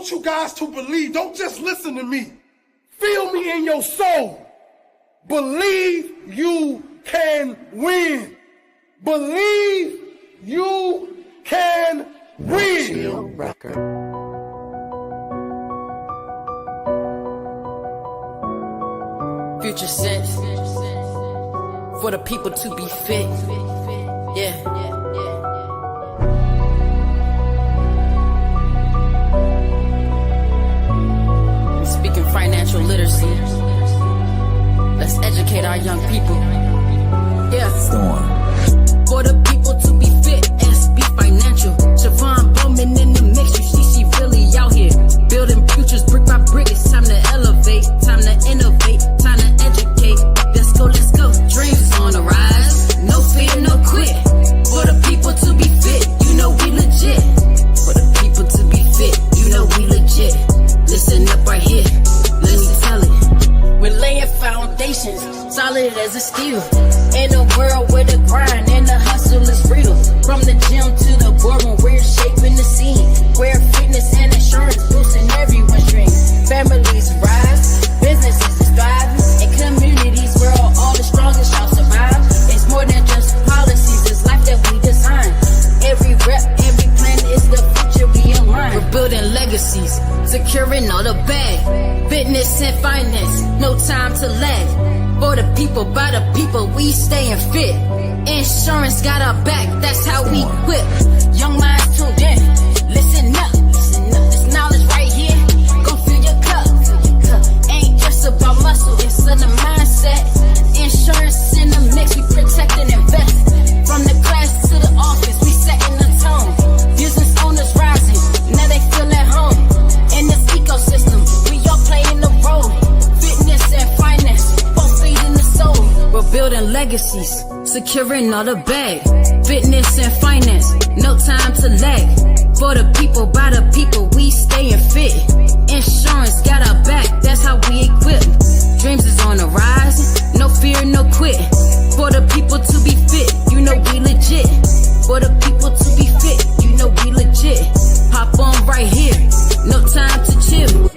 want you guys to believe. Don't just listen to me. Feel me in your soul. Believe you can win. Believe you can win. Future sense for the people to be fit. Yeah. Speaking financial literacy. Let's educate our young people. Yeah. For the people to be fit, SB Financial. Siobhan Bowman in the mix, you see she really out here. Building futures brick by brick, it's time to elevate, time to innovate, time to educate. Let's go, let's go. Dreams on the rise, no fear, no quit. For the people to be fit, you know we legit. For the people to be fit, you know we legit. Listen up right here, let me tell it. We're laying foundations, solid as a steel. In a world where the grind and the hustle is real. From the gym to the boardroom, we're shaping the scene. Where fitness and insurance boosting everyone's dream. Families rise, businesses is thriving, and communities where all the strongest shall survive. It's more than just policies, it's life that we design. Every rep, every plan is the future we align. We're building legacies, securing all the bag. Fitness and finance, no time to lag. For the people, by the people, we stayin' fit. Insurance got our back, that's how we quit. Young minds tuned in, listen up, this knowledge right here, go fill your cup. Ain't just about muscle, it's in the mindset. Insurance in the mix, we protect and invest. From the class to the office, we setting the tone. Business owners rising, now they feel at home. In this ecosystem, we all playing the role. Fitness and finance, both feeding the soul. We're building legacies, securing all the bag. Fitness and finance, no time to lag. For the people, by the people, we stayin' fit. Insurance got our back, that's how we equip. Dreams is on the rise, no fear, no quit. For the people to be fit, you know we legit. For the people to be fit, you know we legit. Hop on right here, no time to chill.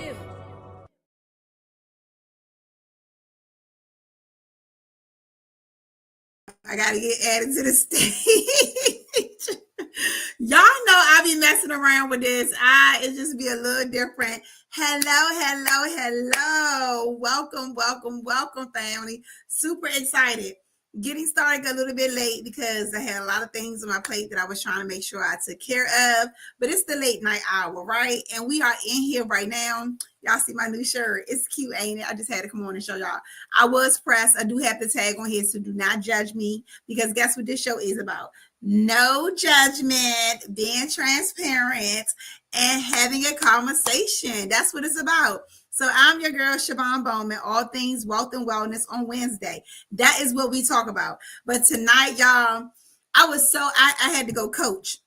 I gotta get added to the stage. Y'all know I be messing around with this. It just be a little different. Hello. Welcome, family. Super excited. Getting started a little bit late because I had a lot of things on my plate that I was trying to make sure I took care of. But it's the late night hour, right? And we are in here right now. Y'all see my new shirt. It's cute, ain't it? I just had to come on and show y'all. I was pressed. I do have the tag on here, so do not judge me, because guess what this show is about? No judgment, being transparent, and having a conversation. That's what it's about. So I'm your girl, Siobhan Bowman, all things wealth and wellness on Wednesday. That is what we talk about. But tonight, y'all, I had to go coach.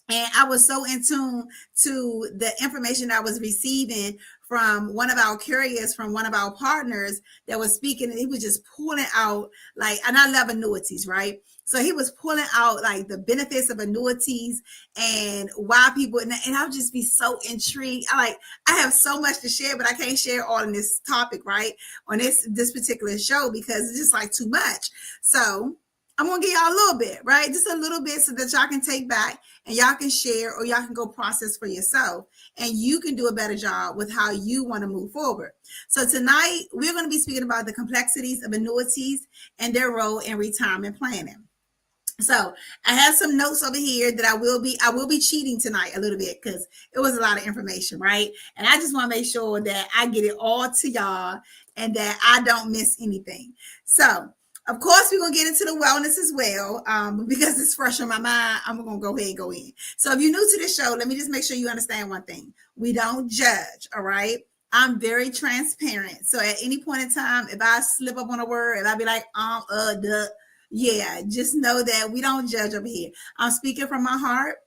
And I was so in tune to the information I was receiving from one of our carriers, from one of our partners that was speaking, and he was just pulling out, like, and I love annuities, right? So he was pulling out like the benefits of annuities and why people, and I'll just be so intrigued. I have so much to share, but I can't share all in this topic, right? On this particular show, because it's just like too much. So I'm going to give y'all a little bit, right? Just a little bit so that y'all can take back and y'all can share, or y'all can go process for yourself, and you can do a better job with how you want to move forward. So tonight we're going to be speaking about the complexities of annuities and their role in retirement planning. So I have some notes over here that I will be cheating tonight a little bit, because it was a lot of information, right? And I just want to make sure that I get it all to y'all and that I don't miss anything. So of course, we're going to get into the wellness as well, because it's fresh on my mind. I'm going to go ahead and go in. So if you're new to the show, let me just make sure you understand one thing. We don't judge, all right? I'm very transparent. So at any point in time, if I slip up on a word and I be like, yeah, just know that we don't judge over here. I'm speaking from my heart.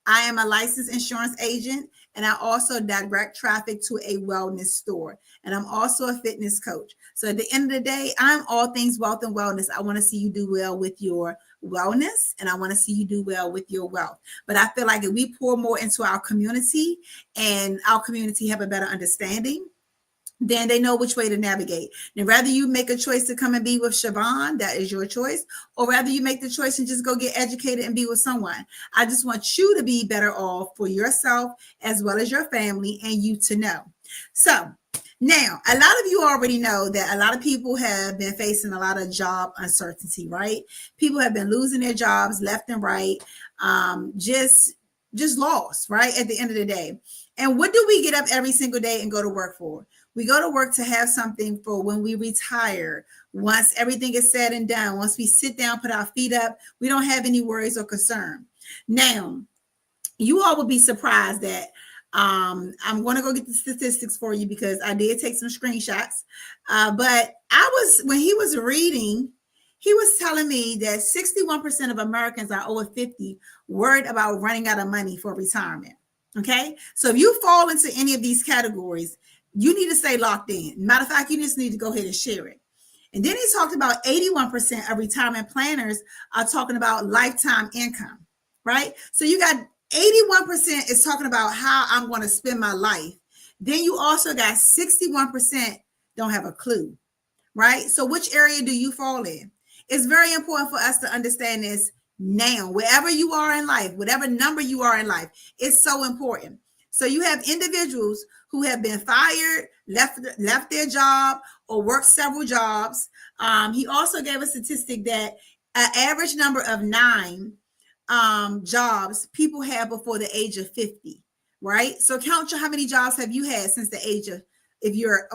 I am a licensed insurance agent, and I also direct traffic to a wellness store. And I'm also a fitness coach. So at the end of the day, I'm all things wealth and wellness. I want to see you do well with your wellness, and I want to see you do well with your wealth. But I feel like if we pour more into our community and our community have a better understanding, then they know which way to navigate. And rather you make a choice to come and be with Siobhan, that is your choice, or rather you make the choice and just go get educated and be with someone. I just want you to be better off for yourself as well as your family, and you to know. So now, a lot of you already know that a lot of people have been facing a lot of job uncertainty, right? People have been losing their jobs left and right, just lost, right, at the end of the day. And what do we get up every single day and go to work for? We go to work to have something for when we retire. Once everything is said and done, once we sit down, put our feet up, we don't have any worries or concern. Now, you all will be surprised that I'm going to go get the statistics for you because I did take some screenshots. But when he was reading, he was telling me that 61% of Americans are over 50 worried about running out of money for retirement. Okay. So if you fall into any of these categories, you need to stay locked in. Matter of fact, you just need to go ahead and share it. And then he talked about 81% of retirement planners are talking about lifetime income, right? So you got 81% is talking about how I'm going to spend my life. Then you also got 61% don't have a clue, right? So which area do you fall in? It's very important for us to understand this now. Wherever you are in life, whatever number you are in life, it's so important. So you have individuals who have been fired, left their job, or worked several jobs. He also gave a statistic that an average number of 9 jobs people have before the age of 50, right? So count how many jobs have you had since the age of, if you're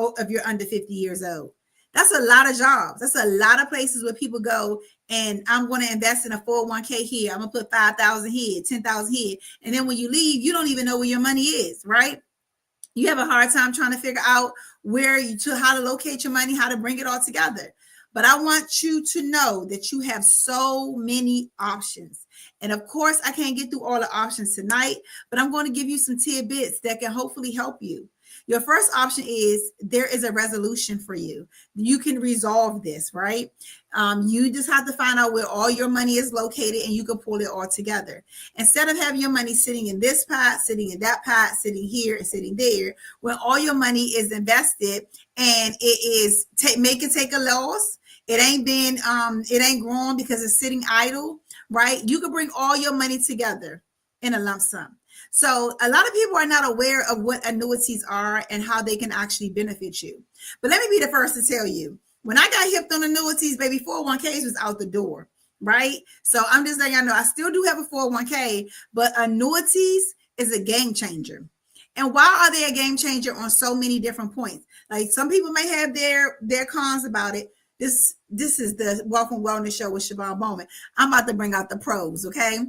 under 50 years old. That's a lot of jobs. That's a lot of places where people go and I'm going to invest in a 401k here. I'm going to put 5,000 here, 10,000 here. And then when you leave, you don't even know where your money is, right? You have a hard time trying to figure out how to locate your money, how to bring it all together. But I want you to know that you have so many options. And of course, I can't get through all the options tonight, but I'm going to give you some tidbits that can hopefully help you. Your first option is there is a resolution for you. You can resolve this, right? You just have to find out where all your money is located and you can pull it all together. Instead of having your money sitting in this pot, sitting in that pot, sitting here and sitting there, when all your money is invested and it is make it take a loss, it ain't growing because it's sitting idle, right? You can bring all your money together in a lump sum. So a lot of people are not aware of what annuities are and how they can actually benefit you. But let me be the first to tell you, when I got hipped on annuities, baby, 401ks was out the door, right? So I'm just letting y'all know I still do have a 401k, but annuities is a game changer. And why are they a game changer on so many different points? Like some people may have their cons about it. This is the Wealth and Wellness Show with Siobhan Bowman. I'm about to bring out the pros, okay?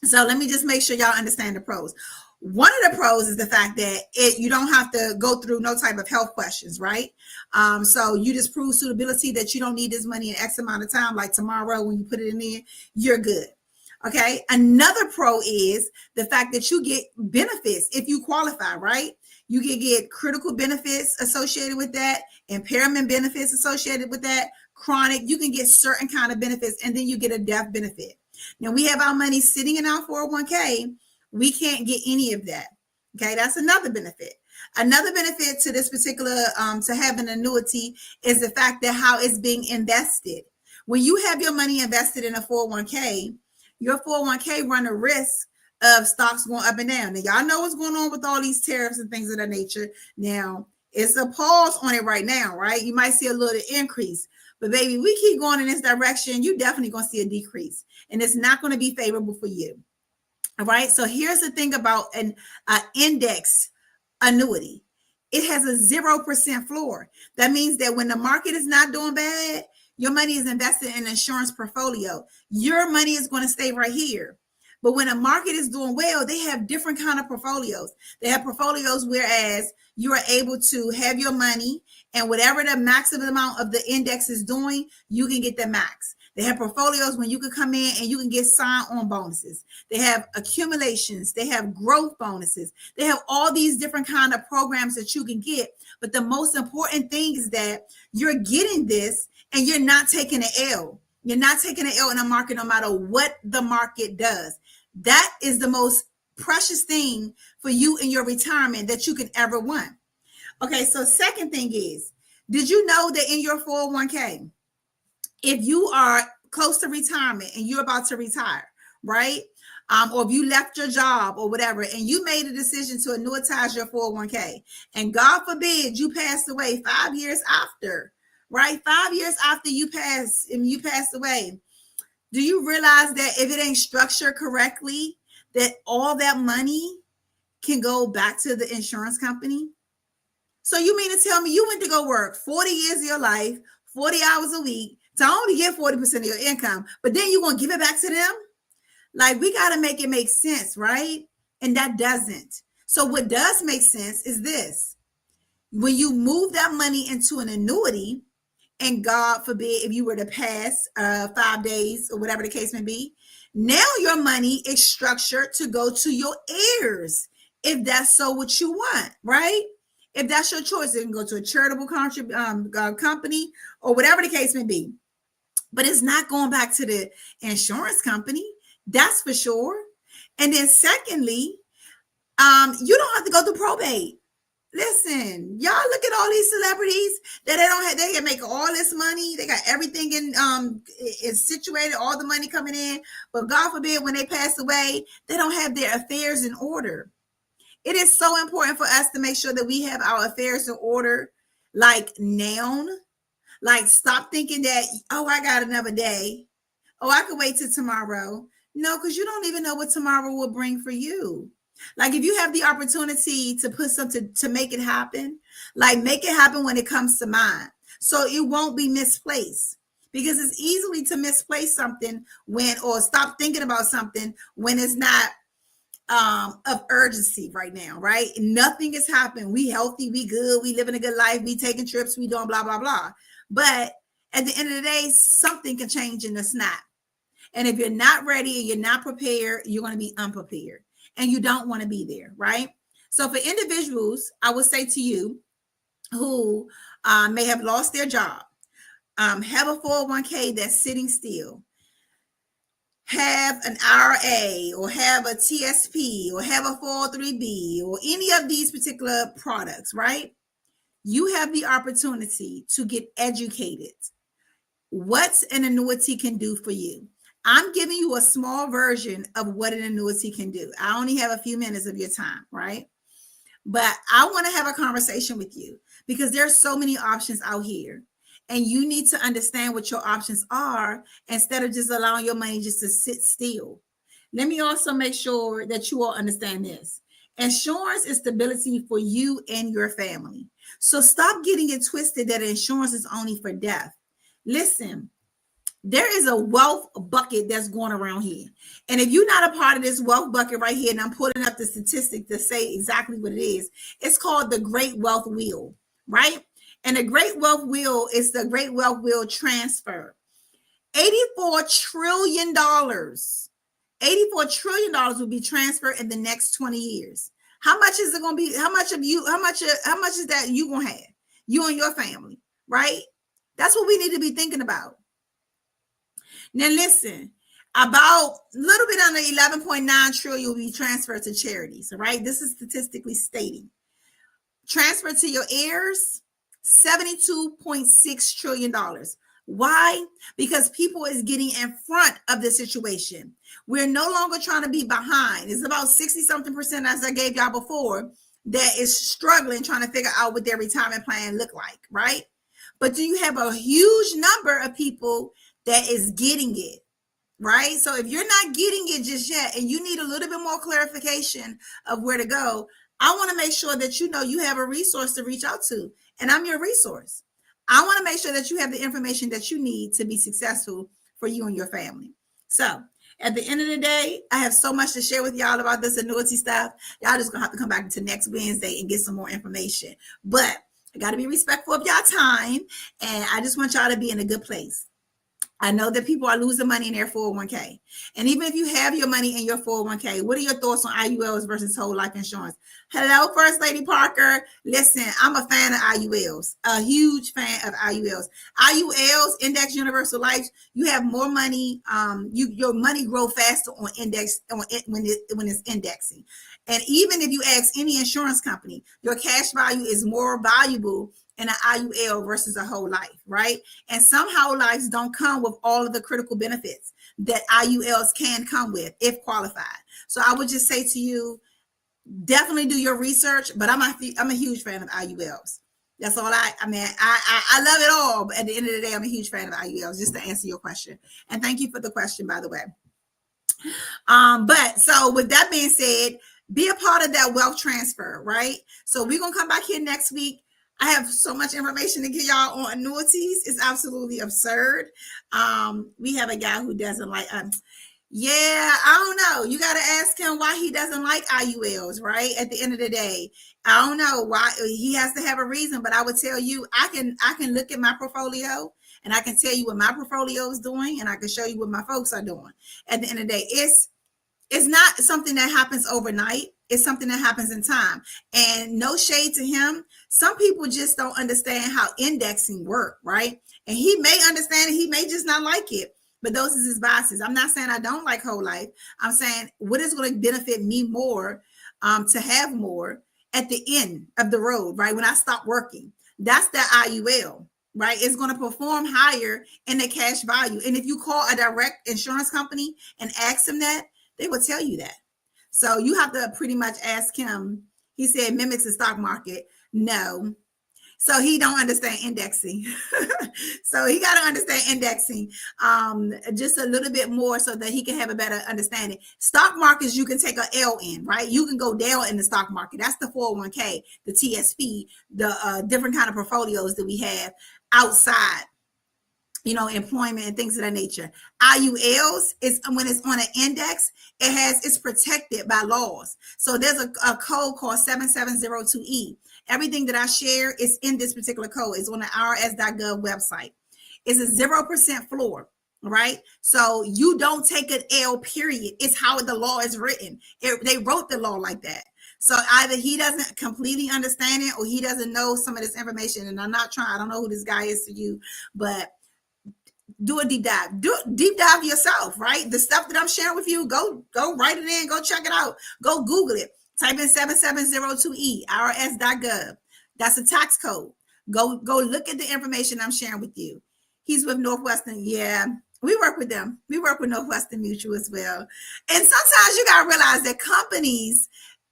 So let me just make sure y'all understand the pros. One of the pros is the fact that you don't have to go through no type of health questions, right? So you just prove suitability that you don't need this money in X amount of time, like tomorrow when you put it in there, you're good. Okay. Another pro is the fact that you get benefits if you qualify, right? You can get critical benefits associated with that, impairment benefits associated with that, chronic, you can get certain kind of benefits, and then you get a death benefit. Now we have our money sitting in our 401k. We can't get any of that. Okay, that's another benefit. Another benefit to this particular, to have an annuity is the fact that how it's being invested. When you have your money invested in a 401k, your 401k run a risk of stocks going up and down. Now y'all know what's going on with all these tariffs and things of that nature. Now it's a pause on it right now, right? You might see a little increase. But baby, we keep going in this direction, you definitely going to see a decrease. And it's not going to be favorable for you. All right. So here's the thing about an index annuity. It has a 0% floor. That means that when the market is not doing bad, your money is invested in an insurance portfolio. Your money is going to stay right here. But when a market is doing well, they have different kind of portfolios. They have portfolios whereas you are able to have your money and whatever the maximum amount of the index is doing, you can get the max. They have portfolios when you can come in and you can get sign-on bonuses. They have accumulations. They have growth bonuses. They have all these different kind of programs that you can get. But the most important thing is that you're getting this and you're not taking an L. You're not taking an L in the market no matter what the market does. That is the most precious thing for you in your retirement that you can ever want. Okay, so second thing is, did you know that in your 401k, if you are close to retirement and you're about to retire, right? Or if you left your job or whatever, and you made a decision to annuitize your 401k, and God forbid you passed away 5 years after, right? 5 years after you passed away, do you realize that if it ain't structured correctly, that all that money can go back to the insurance company? So you mean to tell me you went to go work 40 years of your life, 40 hours a week, to only get 40% of your income, but then you want to give it back to them? Like, we got to make it make sense, right? And that doesn't. So what does make sense is this. When you move that money into an annuity, and God forbid if you were to pass 5 days or whatever the case may be, now your money is structured to go to your heirs, if that's so what you want, right? If that's your choice, it can go to a charitable company or whatever the case may be. But it's not going back to the insurance company. That's for sure. And then secondly, you don't have to go through probate. Listen, y'all look at all these celebrities that they can make all this money. They got everything is situated, all the money coming in. But God forbid when they pass away, they don't have their affairs in order. It is so important for us to make sure that we have our affairs in order, like now. Like, stop thinking that, oh, I got another day. Oh, I could wait till tomorrow. No, because you don't even know what tomorrow will bring for you. Like, if you have the opportunity to put something to make it happen, like, make it happen when it comes to mind. So it won't be misplaced, because it's easily to misplace something or stop thinking about something when it's not of urgency right now, right? Nothing has happened. We healthy, we good, we living a good life, we taking trips, we doing blah, blah, blah. But at the end of the day, something can change in a snap. And if you're not ready and you're not prepared, you're going to be unprepared. And you don't want to be there, right? So for individuals, I would say to you who may have lost their job, have a 401k that's sitting still, have an IRA or have a TSP or have a 403B or any of these particular products, right? You have the opportunity to get educated. What an annuity can do for you. I'm giving you a small version of what an annuity can do. I only have a few minutes of your time, right? But I want to have a conversation with you because there's so many options out here. And you need to understand what your options are instead of just allowing your money just to sit still. Let me also make sure that you all understand this. Insurance is stability for you and your family. So stop getting it twisted that insurance is only for death. Listen, there is a wealth bucket that's going around here. And if you're not a part of this wealth bucket right here, and I'm pulling up the statistic to say exactly what it is, it's called the Great Wealth Wheel, right? And the Great Wealth Wheel is the Great Wealth Wheel transfer. $84 trillion. $84 trillion will be transferred in the next 20 years. How much is it going to be? How much is that you going to have? You and your family, right? That's what we need to be thinking about. Now listen, about a little bit under 11.9 trillion will be transferred to charities, all right? This is statistically stating. Transfer to your heirs, $72.6 trillion. Why? Because people is getting in front of the situation. We're no longer trying to be behind. It's about 60-something%, as I gave y'all before, that is struggling trying to figure out what their retirement plan look like, right? But do you have a huge number of people that is getting it, right? So if you're not getting it just yet and you need a little bit more clarification of where to go, I want to make sure that you know you have a resource to reach out to, and I'm your resource. I want to make sure that you have the information that you need to be successful for you and your family. So at the end of the day, I have so much to share with y'all about this annuity stuff. Y'all just gonna have to come back until next Wednesday and get some more information. But I got to be respectful of y'all time, and I just want y'all to be in a good place. I know that people are losing money in their 401k. And even if you have your money in your 401k, what are your thoughts on IULs versus whole life insurance? Hello, First Lady Parker. Listen, I'm a fan of IULs, a huge fan of IULs. IULs, Index Universal Life, you have more money. Your money grow faster on index when it's indexing. And even if you ask any insurance company, your cash value is more valuable in an IUL versus a whole life, right? And some whole lives don't come with all of the critical benefits that IULs can come with if qualified. So I would just say to you, definitely do your research, but I'm a huge fan of IULs. That's all I love it all, but at the end of the day, I'm a huge fan of IULs, just to answer your question. And thank you for the question, by the way. But so with that being said, be a part of that wealth transfer, right? So we're going to come back here next week. I have so much information to give y'all on annuities. It's absolutely absurd. We have a guy who doesn't like, I don't know. You got to ask him why he doesn't like IULs, right? At the end of the day, I don't know why. He has to have a reason, but I would tell you, I can look at my portfolio and I can tell you what my portfolio is doing, and I can show you what my folks are doing. At the end of the day, it's not something that happens overnight. It's something that happens in time. And no shade to him. Some people just don't understand how indexing work, right? And he may understand it. He may just not like it. But those are his biases. I'm not saying I don't like whole life. I'm saying what is going to benefit me more to have more at the end of the road, right? When I stop working. That's the IUL, right? It's going to perform higher in the cash value. And if you call a direct insurance company and ask them that, they will tell you that. So you have to pretty much ask him. He said mimics the stock market. No. So he don't understand indexing. So he got to understand indexing just a little bit more so that he can have a better understanding. Stock markets, you can take an L in, right? You can go down in the stock market. That's the 401k, the TSP, the different kind of portfolios that we have outside, employment and things of that nature. IULs is when it's on an index, it's protected by laws. So there's a code called 7702E. Everything that I share is in this particular code. It's on the IRS.gov website. It's a 0% floor, right? So you don't take an L, period. It's how the law is written. They wrote the law like that. So either he doesn't completely understand it or he doesn't know some of this information. And I don't know who this guy is to you, but do a deep dive. Do deep dive yourself, right? The stuff that I'm sharing with you, go write it in, go check it out. Go Google it. Type in 7702E, IRS.gov. That's a tax code. Go look at the information I'm sharing with you. He's with Northwestern. Yeah, we work with them. We work with Northwestern Mutual as well. And sometimes you got to realize that companies,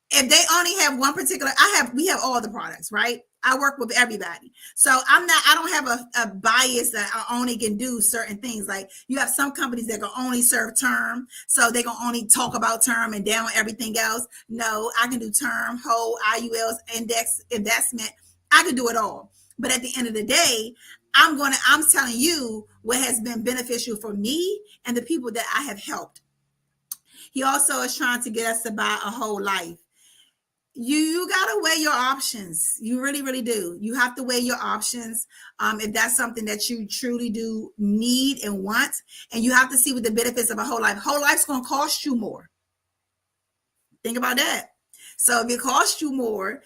if they only have one particular, we have all the products, right? I work with everybody. So I don't have a bias that I only can do certain things. Like you have some companies that can only serve term. So they can only talk about term and down everything else. No, I can do term, whole, IULs, index, investment. I can do it all. But at the end of the day, I'm telling you what has been beneficial for me and the people that I have helped. He also is trying to get us to buy a whole life. You got to weigh your options. You really, really do. You have to weigh your options if that's something that you truly do need and want. And you have to see what the benefits of a whole life. Whole life's going to cost you more. Think about that. So if it costs you more,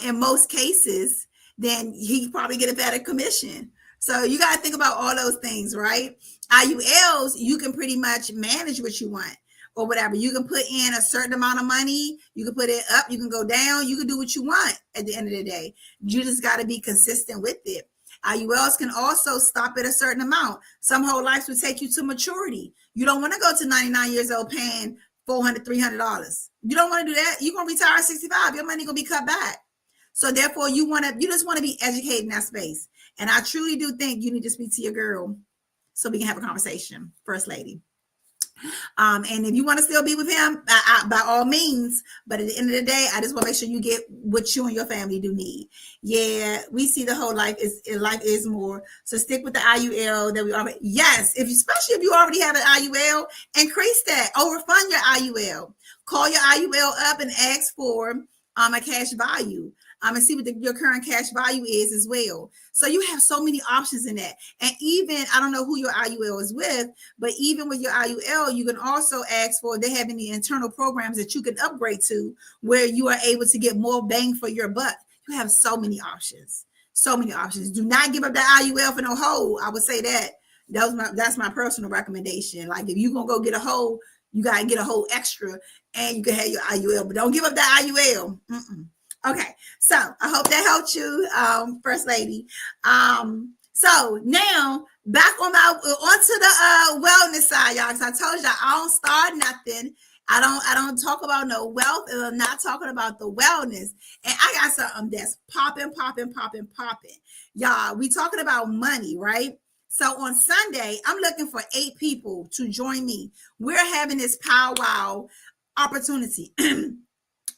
in most cases, then he probably get a better commission. So you got to think about all those things, right? IULs, you can pretty much manage what you want. Or whatever. You can put in a certain amount of money. You can put it up. You can go down. You can do what you want at the end of the day. You just got to be consistent with it. IULs can also stop at a certain amount. Some whole lives will take you to maturity. You don't want to go to 99 years old paying $400, $300. You don't want to do that. You're going to retire at 65. Your money going to be cut back. So therefore, you just want to be educated in that space. And I truly do think you need to speak to your girl so we can have a conversation, First Lady. And if you want to still be with him, by all means, but at the end of the day, I just want to make sure you get what you and your family do need. Yeah, we see the whole life is more. So stick with the IUL that we already, yes, especially if you already have an IUL, increase that, overfund your IUL. Call your IUL up and ask for a cash value. and see what your current cash value is as well. So you have so many options in that. And even, I don't know who your IUL is with, but even with your IUL, you can also ask for, they have any internal programs that you can upgrade to where you are able to get more bang for your buck. You have so many options. So many options. Do not give up that IUL for no hole. I would say that. That's my personal recommendation. Like if you're going to go get a hole, you got to get a whole extra and you can have your IUL, but don't give up that IUL. Okay. So I hope that helped you, First Lady. So now back onto the wellness side, y'all. Because I told y'all I don't start nothing. I don't talk about no wealth, and I'm not talking about the wellness. And I got something that's popping. Y'all, we talking about money, right? So on Sunday, I'm looking for 8 people to join me. We're having this powwow opportunity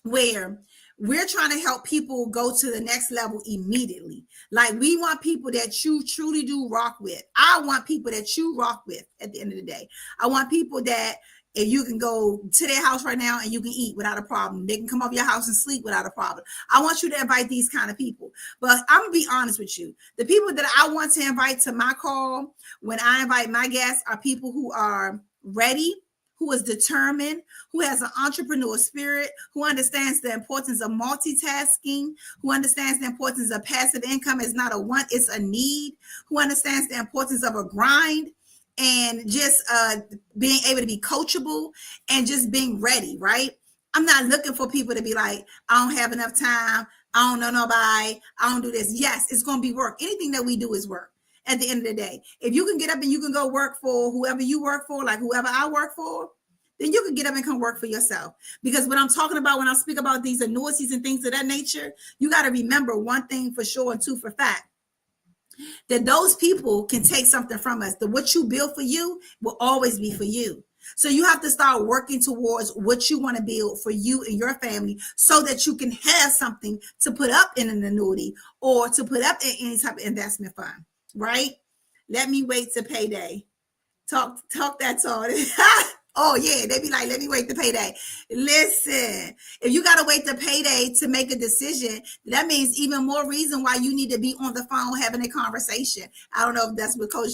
where we're trying to help people go to the next level immediately. Like we want people that you truly do rock with. I want people that you rock with at the end of the day. I want people that if you can go to their house right now and you can eat without a problem. They can come over your house and sleep without a problem. I want you to invite these kind of people. But I'm going to be honest with you. The people that I want to invite to my call when I invite my guests are people who are ready, who is determined, who has an entrepreneur spirit, who understands the importance of multitasking, who understands the importance of passive income is not a want, it's a need, who understands the importance of a grind, and just being able to be coachable and just being ready, right? I'm not looking for people to be like, I don't have enough time. I don't know nobody. I don't do this. Yes, it's going to be work. Anything that we do is work at the end of the day. If you can get up and you can go work for whoever you work for, like whoever I work for, then you can get up and come work for yourself. Because what I'm talking about when I speak about these annuities and things of that nature, you got to remember one thing for sure and two for fact. That those people can take something from us. That what you build for you will always be for you. So you have to start working towards what you want to build for you and your family so that you can have something to put up in an annuity or to put up in any type of investment fund, right? Let me wait to payday. Talk that talk. Oh, yeah, they be like, let me wait to payday. Listen, if you got to wait to payday to make a decision, that means even more reason why you need to be on the phone having a conversation. I don't know if that's what Coach,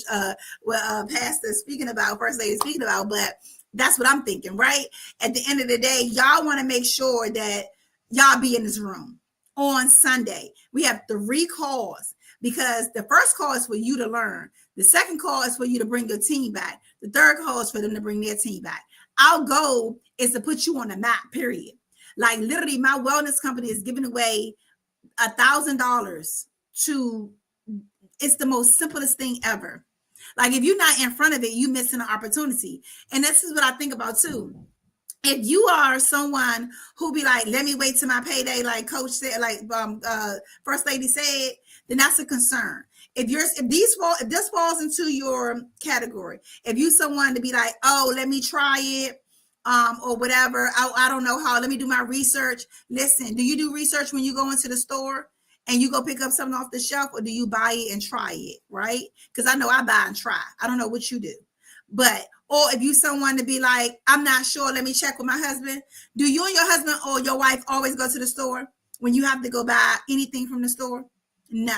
Pastor speaking about, First Lady speaking about, but that's what I'm thinking, right? At the end of the day, y'all want to make sure that y'all be in this room on Sunday. We have 3 calls because the first call is for you to learn. The second call is for you to bring your team back. The third call is for them to bring their team back. Our goal is to put you on the map, period. Like literally my wellness company is giving away $1,000 to, it's the most simplest thing ever. Like if you're not in front of it, you're missing an opportunity. And this is what I think about too. If you are someone who be like, let me wait till my payday, like Coach said, like First Lady said, then that's a concern. If this falls into your category, if you someone to be like, oh, let me try it, or whatever, I don't know how, let me do my research. Listen, do you do research when you go into the store and you go pick up something off the shelf, or do you buy it and try it, right? Because I know I buy and try. I don't know what you do. But, or if you someone to be like, I'm not sure, let me check with my husband. Do you and your husband or your wife always go to the store when you have to go buy anything from the store? No.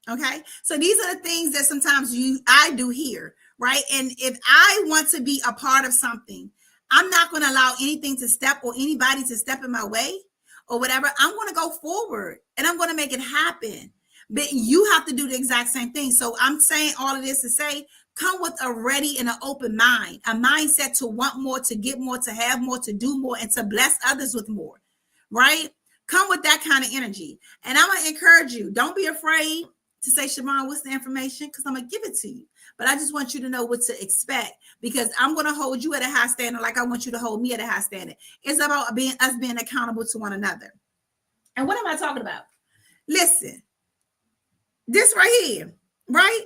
Okay. So these are the things that sometimes I do here, right? And if I want to be a part of something, I'm not going to allow anything to step or anybody to step in my way or whatever. I'm going to go forward and I'm going to make it happen. But you have to do the exact same thing. So I'm saying all of this to say, come with a ready and an open mind, a mindset to want more, to get more, to have more, to do more, and to bless others with more, right? Come with that kind of energy. And I'm going to encourage you. Don't be afraid to say, Siobhan, what's the information? Because I'm going to give it to you. But I just want you to know what to expect, because I'm going to hold you at a high standard like I want you to hold me at a high standard. It's about us being accountable to one another. And what am I talking about? Listen, this right here, right?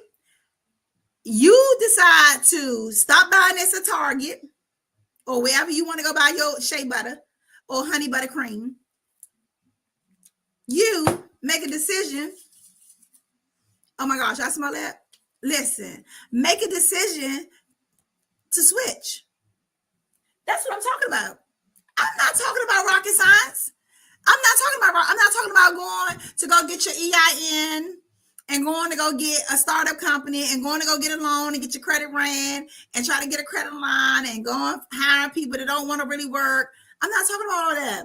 You decide to stop buying this at Target or wherever you want to go buy your shea butter or honey butter cream. You make a decision. Oh my gosh, I smell that. Listen, make a decision to switch. That's what I'm talking about. I'm not talking about rocket science. I'm not talking about going to go get your EIN and going to go get a startup company and going to go get a loan and get your credit ran and try to get a credit line and go and hire people that don't want to really work. I'm not talking about all that.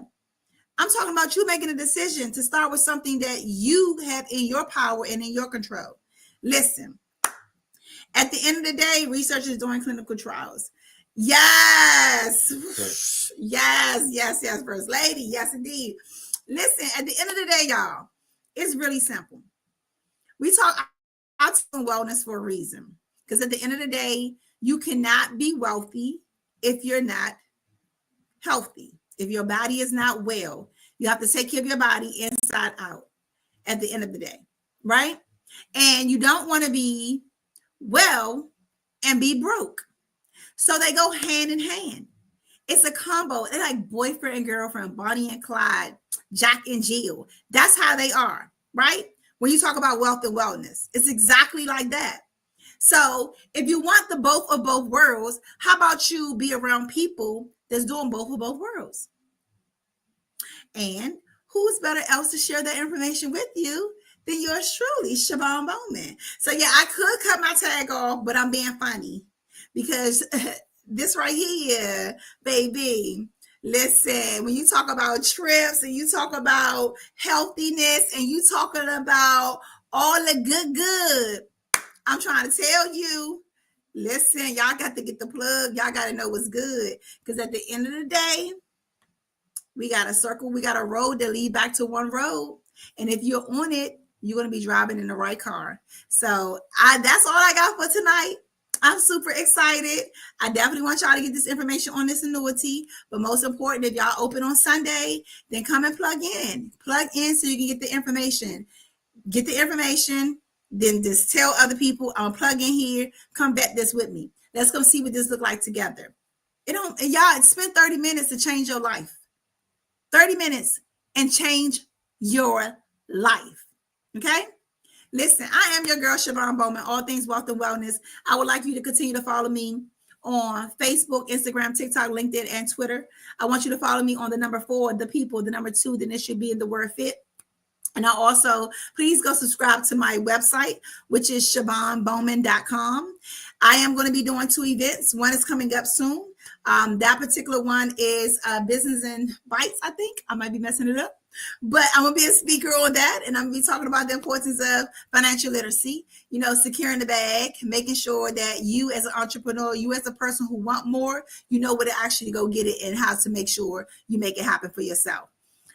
I'm talking about you making a decision to start with something that you have in your power and in your control. Listen, at the end of the day, researchers doing clinical trials. Yes. Yes, First Lady. Yes, indeed. Listen, at the end of the day, y'all, it's really simple. We talk about wellness for a reason. Because at the end of the day, you cannot be wealthy if you're not healthy. If your body is not well, you have to take care of your body inside out at the end of the day, right? And you don't want to be well and be broke. So they go hand in hand. It's a combo. They're like boyfriend and girlfriend, Bonnie and Clyde, Jack and Jill. That's how they are, right? When you talk about wealth and wellness, it's exactly like that. So if you want the both of both worlds, how about you be around people that's doing both of both worlds? And who's better else to share that information with you than yours truly, Siobhan Bowman. So yeah, I could cut my tag off, but I'm being funny because this right here, baby, listen, when you talk about trips and you talk about healthiness and you talking about all the good, I'm trying to tell you, listen, y'all got to get the plug. Y'all got to know what's good. Because at the end of the day, we got a circle. We got a road that lead back to one road. And if you're on it, you're going to be driving in the right car. So that's all I got for tonight. I'm super excited. I definitely want y'all to get this information on this annuity. But most important, if y'all open on Sunday, then come and plug in. Plug in so you can get the information. Get the information. Then just tell other people, I'm gonna plug in here. Come bet this with me. Let's go see what this look like together. Y'all spend 30 minutes to change your life. 30 minutes and change your life. Okay? Listen, I am your girl, Siobhan Bowman, all things wealth and wellness. I would like you to continue to follow me on Facebook, Instagram, TikTok, LinkedIn, and Twitter. I want you to follow me on the number 4, the people, the number 2, then it should be in the word fit. And I also, please go subscribe to my website, which is SiobhanBowman.com. I am going to be doing 2 events. One is coming up soon. That particular one is Business in Bites, I think. I might be messing it up. But I'm going to be a speaker on that, and I'm going to be talking about the importance of financial literacy, securing the bag, making sure that you as an entrepreneur, you as a person who want more, you know where to actually go get it and how to make sure you make it happen for yourself.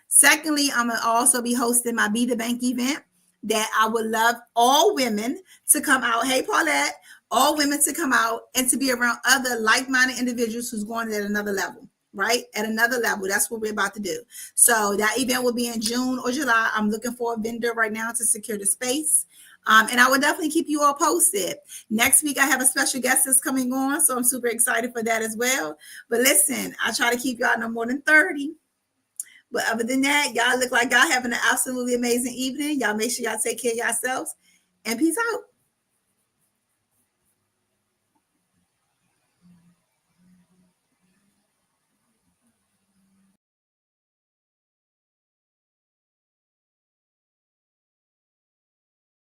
Secondly, I'm going to also be hosting my Be the Bank event that I would love all women to come out. Hey, Paulette, all women to come out and to be around other like-minded individuals who's going at another level, right? At another level. That's what we're about to do. So that event will be in June or July. I'm looking for a vendor right now to secure the space. And I will definitely keep you all posted. Next week, I have a special guest that's coming on. So I'm super excited for that as well. But listen, I try to keep y'all no more than 30. But other than that, y'all look like y'all having an absolutely amazing evening. Y'all make sure y'all take care of yourselves. And peace out.